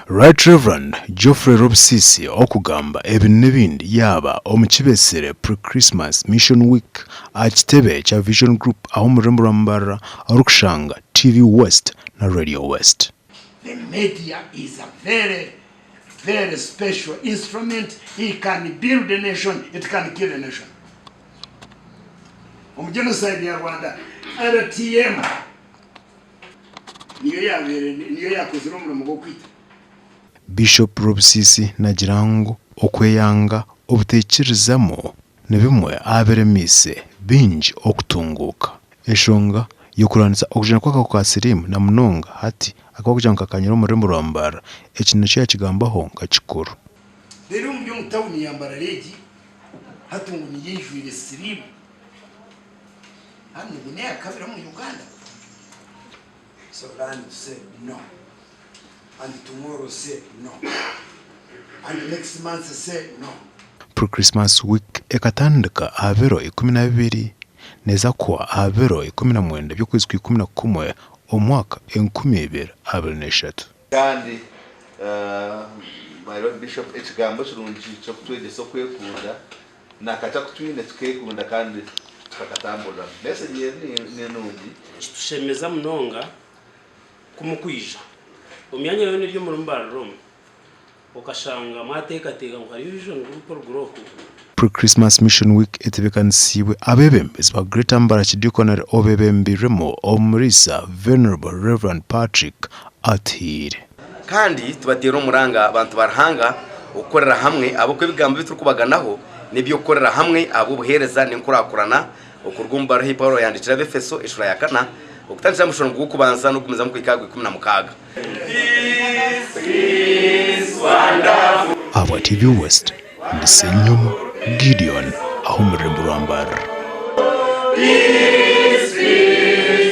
Right Reverend Geoffery Rwobusiisi okugamba ebintu n'ebindi yaba omukibesere pre-Christmas Mission Week akitebe cha Vision Group aho murembo rwambara arukushanga TV West na Radio West. The media is a very special instrument. It can build a nation, it can kill a nation. Genocide ya Rwanda RTM niyo yakozwe n'umurimo wo kwita. Biishopu Rwobusiisi nagirango okweyanga obutekerezamo ne bimwe aberemise bingi okutunguka eshonga yokuranisa okujana kwa sirimu na munonga hati akakujana kakanyira umurembo rwambara ekintu cyo yakigambaho ngakikuru. Rero mu byo mutawuni yambara regi hatungu yinjwire sirimu hano ngune yakabira mu Uganda. So land said no, and tomorrow said no, and next month said no. Pre-Christmas week ekatandika abero 12 neza kwa abero 19 by'ukwezi kwa 11 omwaka 2023. Kandi my Lord Bishop ekigambo kirungi cyo kutwegesa kwekunda nakacha kutwine tukekunda kandi tukakatambula. Message ni nungi tushemeza munonga kumukwija umyanya yone ryo mu MBARARA okashanga mwatekateka nkari Vision Group. Pre-Christmas Mission Week etebekanisiwe abebembezi ba Greater Mbara Kidikonere obebembiremo omurisa Venerable Reverend Patrick Atire. Kandi tubatera umuranga abantu barahanga ukorera hamwe abo kwebigambo biturukubaganaho nibyo ukorera hamwe abo Obuheereza n'enkurakurana okurgumbara hiparo yandikira befeso eshura ya kana okutangira mushoro gukubanza no gukomeza mu kwikagwe 16. Aba TV West ndisenyuma Gideon aho murembo rwambara.